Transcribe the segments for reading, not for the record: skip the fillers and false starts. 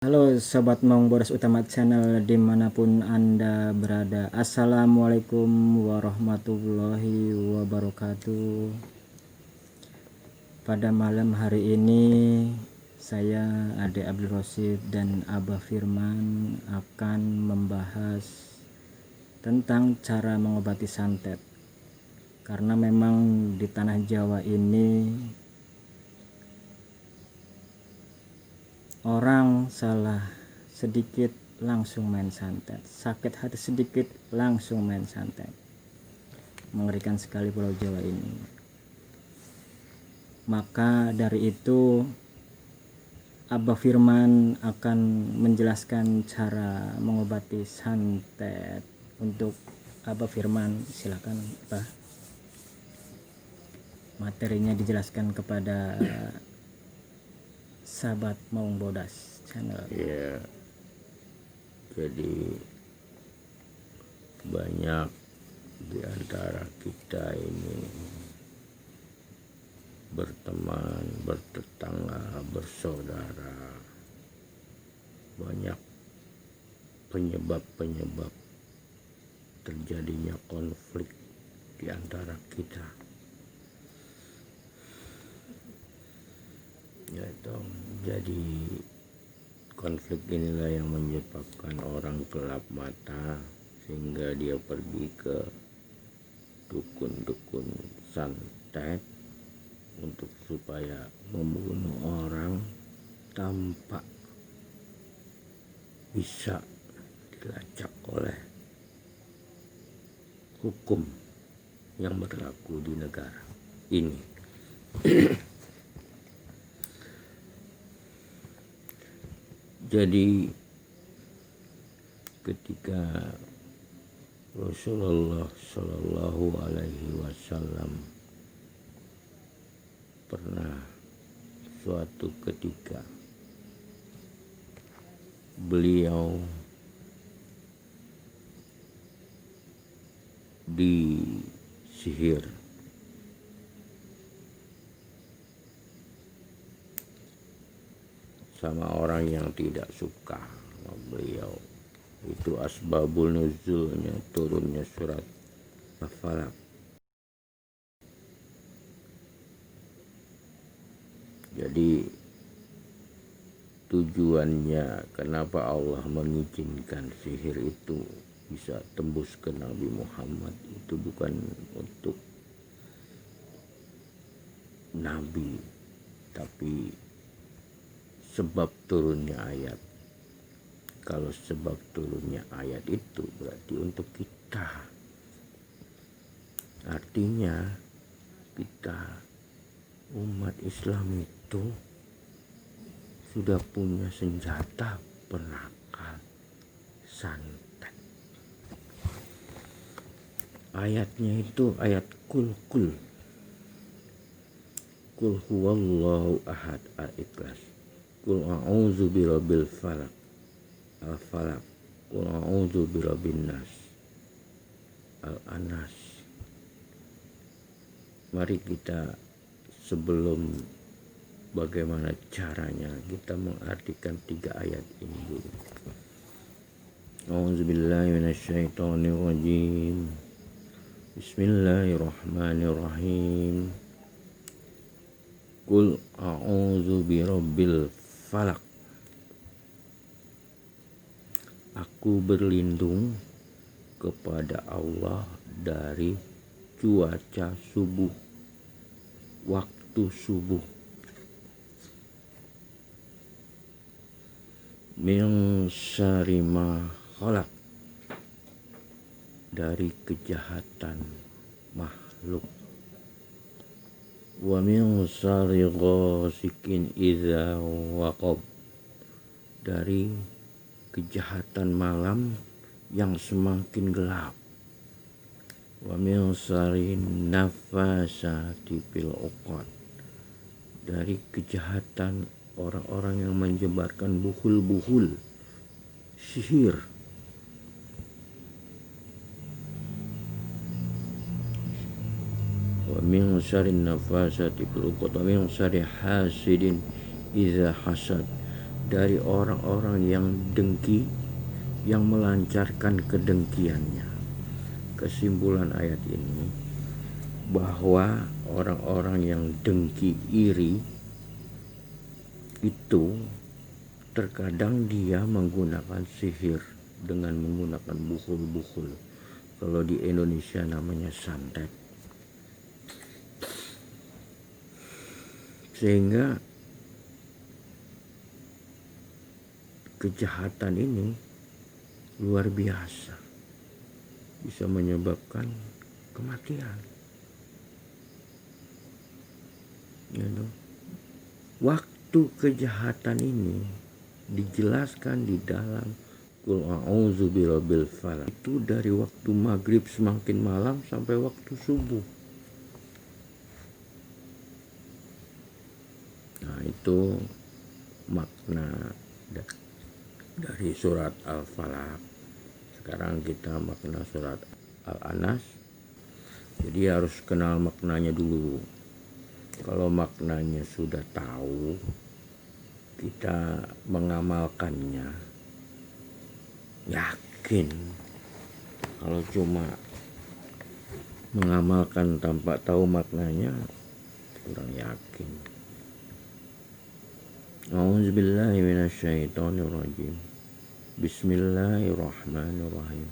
Halo Sobat Maung Bodas Utama Channel dimanapun Anda berada. Assalamualaikum warahmatullahi wabarakatuh. Pada malam hari ini saya Ade Abdul Rosid dan Abah Firman akan membahas tentang cara mengobati santet. Karena memang di tanah Jawa ini orang salah sedikit langsung main santet, sakit hati sedikit langsung main santet. Mengerikan sekali Pulau Jawa ini. Maka dari itu Abah Firman akan menjelaskan cara mengobati santet. Untuk Abah Firman, silakan Abah. Materinya dijelaskan kepada sahabat Maung Bodas Channel. Ya, jadi banyak di antara kita ini berteman, bertetangga, bersaudara, banyak penyebab-penyebab terjadinya konflik di antara kita. Ya, jadi konflik inilah yang menyebabkan orang gelap mata sehingga dia pergi ke dukun-dukun santet untuk supaya membunuh orang tanpa bisa dilacak oleh hukum yang berlaku di negara ini. Jadi ketika Rasulullah Shallallahu Alaihi Wasallam pernah suatu ketika beliau disihir sama orang yang tidak suka sama beliau. Itu asbabul nuzulnya turunnya surat Al-Falaq. Jadi tujuannya kenapa Allah mengizinkan sihir itu bisa tembus ke Nabi Muhammad itu bukan untuk Nabi, tapi sebab turunnya ayat. Kalau sebab turunnya ayat itu berarti untuk kita. Artinya kita umat Islam itu sudah punya senjata penakal santet. Ayatnya itu ayat kul huwallahu ahad al-ikhlas. Qul a'udzu birabbil falaq al-falaq. Qul a'udzu birabbin nas al-anas. Mari kita sebelum bagaimana caranya kita mengartikan 3 ayat ini dulu. A'udzubillahi minasyaitonirrajim. Bismillahirrahmanirrahim. Qul a'udzu birabbil falak. Aku berlindung kepada Allah dari cuaca subuh, waktu subuh. Min syarri ma khalaq, dari kejahatan makhluk. Wa min syarri ghasikin idza waqab, dari kejahatan malam yang semakin gelap. Wa min syarri nafasati fil uqad, dari kejahatan orang-orang yang menyebarkan buhul-buhul sihir. Wa min syarri nafasati fil uqad wa min syarri hasidin idza hasad, dari orang-orang yang dengki, yang melancarkan kedengkiannya. Kesimpulan ayat ini bahwa orang-orang yang dengki, iri itu terkadang dia menggunakan sihir dengan menggunakan bukul-bukul. Kalau di Indonesia namanya santet. Sehingga kejahatan ini luar biasa, bisa menyebabkan kematian. Waktu kejahatan ini dijelaskan di dalam Qul a'udzu birabbil falaq, itu dari waktu maghrib semakin malam sampai waktu subuh. Nah, itu makna dari surat Al-Falaq. Sekarang kita makna surat Al-Anas. Jadi harus kenal maknanya dulu. Kalau maknanya sudah tahu, kita mengamalkannya yakin. Kalau cuma mengamalkan tanpa tahu maknanya, kurang yakin. A'udzubillahi minasyaitonirrajim. Bismillahirrahmanirrahim.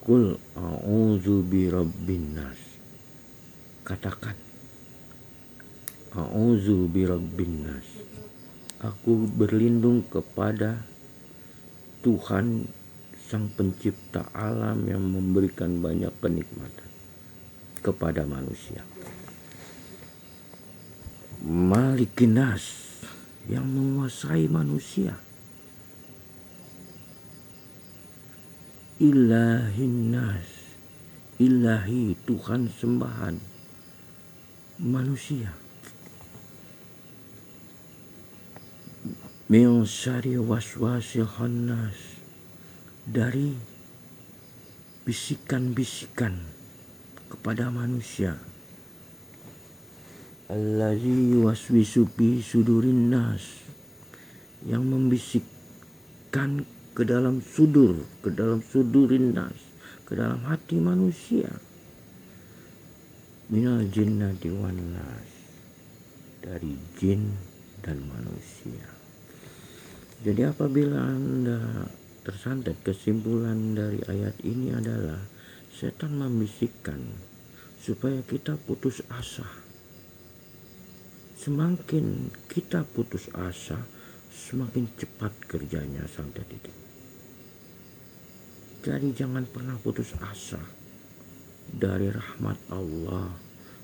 Qul a'udzu birabbin nas. Katakan, a'udzu birabbin nas. Aku berlindung kepada Tuhan Sang Pencipta alam yang memberikan banyak kenikmatan kepada manusia. Malikin nas, yang menguasai manusia. Ilahin nas, ilahi Tuhan sembahan manusia. Min syarri waswasil khannas, dari bisikan-bisikan kepada manusia. Allazi yuwaswisu fi sudurin nas, yang membisikkan ke dalam sudurin nas, ke dalam hati manusia. Minal jinnati wan nas, dari jin dan manusia. Jadi apabila Anda tersantet, kesimpulan dari ayat ini adalah setan membisikkan supaya kita putus asa. Semakin kita putus asa, semakin cepat kerjanya santet itu. Jadi jangan pernah putus asa dari rahmat Allah.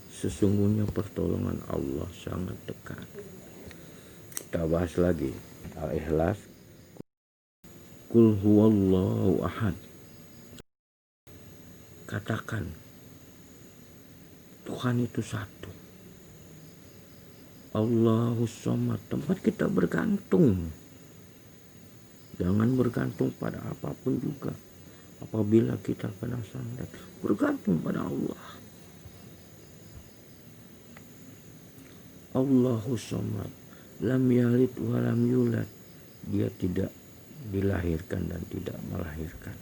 Sesungguhnya pertolongan Allah sangat dekat. Kita bahas lagi Al-Ikhlas. Qul huwallahu ahad. Katakan, Tuhan itu satu. Allahus somad, tempat kita bergantung. Jangan bergantung pada apapun juga. Apabila kita kena santet, bergantung pada Allah. Allahus somad, lam yalid wa lam yulad. Dia tidak dilahirkan dan tidak melahirkan.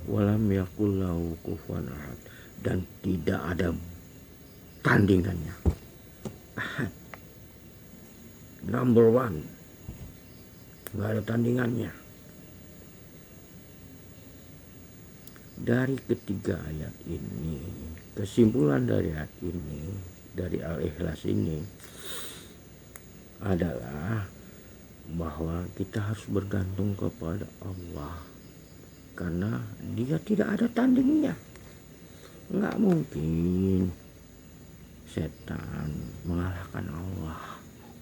Walam yakul lahu kufuwan ahad, dan tidak ada tandingannya. Ahad, number one, nggak ada tandingannya. Dari ketiga ayat ini, kesimpulan dari ayat ini, dari Al-Ikhlas ini adalah bahwa kita harus bergantung kepada Allah, karena Dia tidak ada tandingnya. Nggak mungkin setan mengalahkan Allah.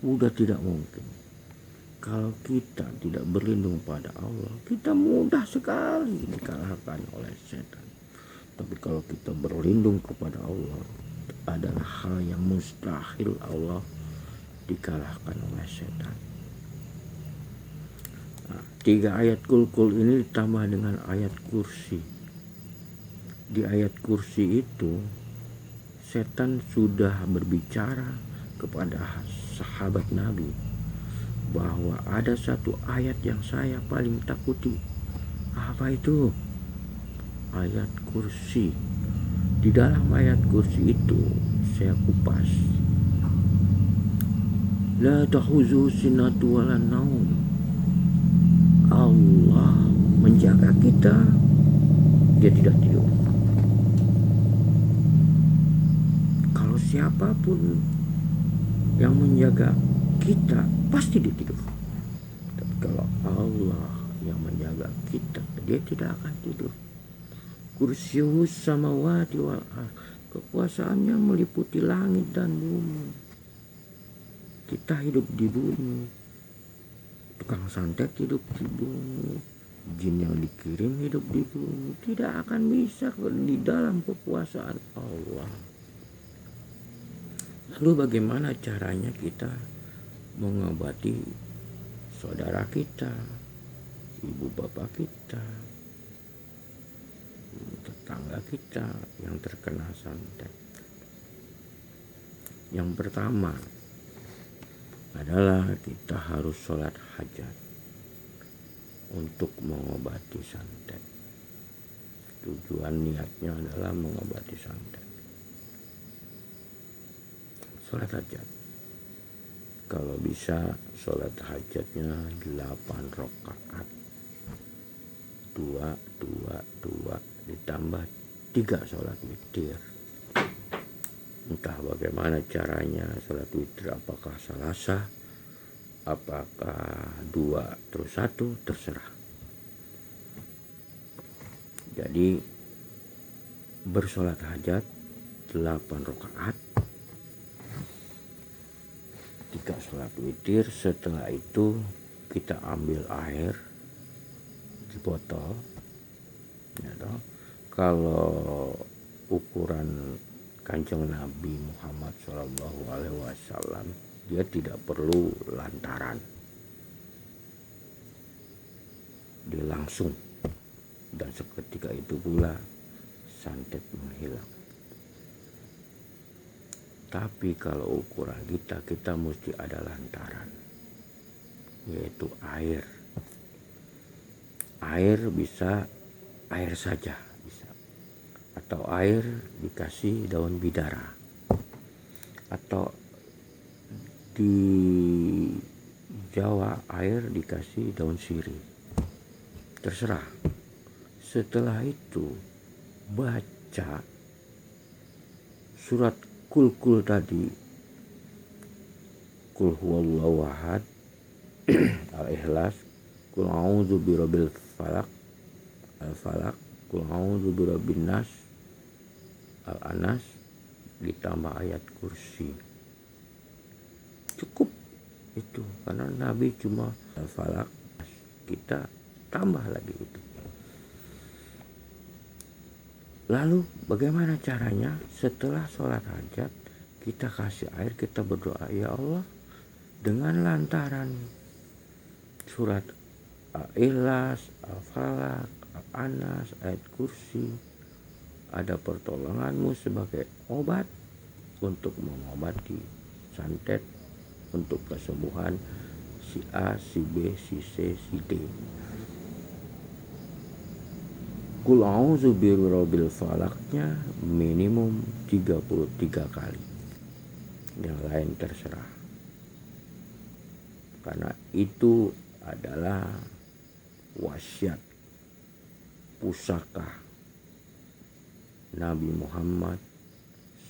Udah tidak mungkin. Kalau kita tidak berlindung pada Allah, kita mudah sekali dikalahkan oleh setan. Tapi kalau kita berlindung kepada Allah, adalah hal yang mustahil Allah dikalahkan oleh setan. Nah, 3 ayat kul-kul ini ditambah dengan ayat kursi. Di ayat kursi itu setan sudah berbicara kepada sahabat Nabi bahwa ada satu ayat yang saya paling takuti. Apa itu? Ayat kursi. Di dalam ayat kursi itu saya kupas. La tahuzu sinatu wala naum. Allah menjaga kita, dia tidak tidur. Kalau siapapun yang menjaga kita, pasti dia tidur. Tapi kalau Allah yang menjaga kita, dia tidak akan tidur. Kursius samawati wal ardh, kekuasaannya meliputi langit dan bumi. Kita hidup di bumi, tukang santet hidup di bumi, jin yang dikirim hidup di bumi. Tidak akan bisa di dalam kekuasaan Allah. Lalu bagaimana caranya kita mengobati saudara kita, ibu bapak kita, tetangga kita yang terkena santet? Yang pertama adalah kita harus sholat hajat untuk mengobati santet. Tujuan niatnya adalah mengobati santet. Sholat hajat, kalau bisa sholat hajatnya 8 rakaat, 2 ditambah 3 sholat witir. Entah bagaimana caranya sholat witir, apakah Salasa, apakah 2 terus 1, terserah. Jadi bersolat hajat 8 rakaat, 3 sholat witir. Setelah itu kita ambil air di botol, ya toh. Kalau ukuran Kanjeng Nabi Muhammad SAW, dia tidak perlu lantaran, dia langsung, dan seketika itu pula santet menghilang. Tapi kalau ukuran kita mesti ada lantaran, yaitu air. Air bisa air saja bisa, atau air dikasih daun bidara, atau di Jawa air dikasih daun sirih, terserah. Setelah itu baca surat kul tadi, kul huwallahu ahad, al-ikhlas, kul a'udzu birabbil falaq, al-falaq, kul a'udzu birabbin nas, al-anas, ditambah ayat kursi. Cukup itu, karena Nabi cuma al-falaq, kita tambah lagi itu. Lalu bagaimana caranya? Setelah sholat hajat, kita kasih air, kita berdoa, ya Allah, dengan lantaran surat Al-Ikhlas, Al-Falaq, Al-Anas, ayat kursi, ada pertolonganmu sebagai obat untuk mengobati santet, untuk kesembuhan si A, si B, si C, si D. Kul a'udzu birabbil falaqnya minimum 33 kali. Yang lain terserah. Karena itu adalah wasiat pusaka Nabi Muhammad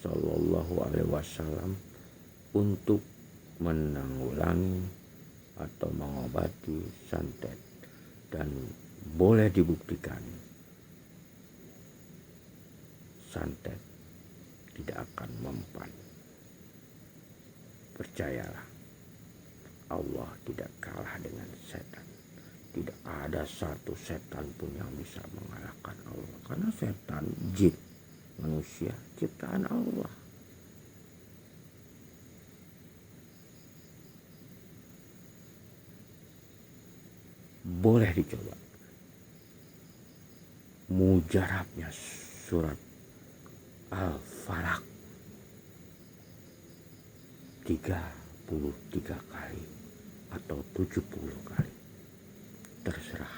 Sallallahu Alaihi Wasallam untuk menanggulangi atau mengobati santet, dan boleh dibuktikan santet tidak akan mempan. Percayalah, Allah tidak kalah dengan setan. Tidak ada satu setan pun yang bisa mengalahkan Allah, karena setan, jin, manusia ciptaan Allah. Boleh dicoba. Mujarabnya surat Al-Falaq 33 kali. atau 70 kali. Terserah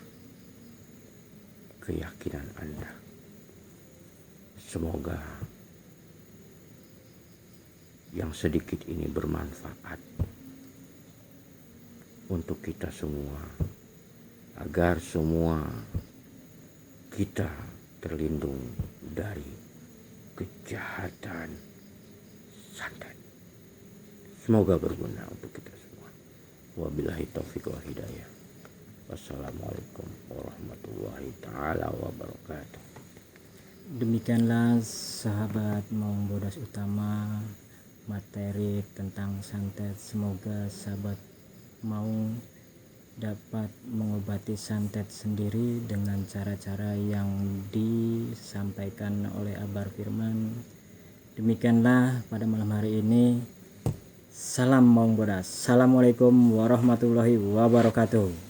keyakinan Anda. Semoga yang sedikit ini bermanfaat untuk kita semua, agar semua kita terlindung dari kejahatan santet. Semoga berguna untuk kita semua. Wabillahi taufiq wal hidayah. Wassalamualaikum warahmatullahi taala wabarakatuh. Demikianlah sahabat Maung Bodas Utama, materi tentang santet. Semoga sahabat Maung dapat mengobati santet sendiri dengan cara-cara yang disampaikan oleh Abar Firman. Demikianlah pada malam hari ini. Salam Maung Bodas. Assalamualaikum warahmatullahi wabarakatuh.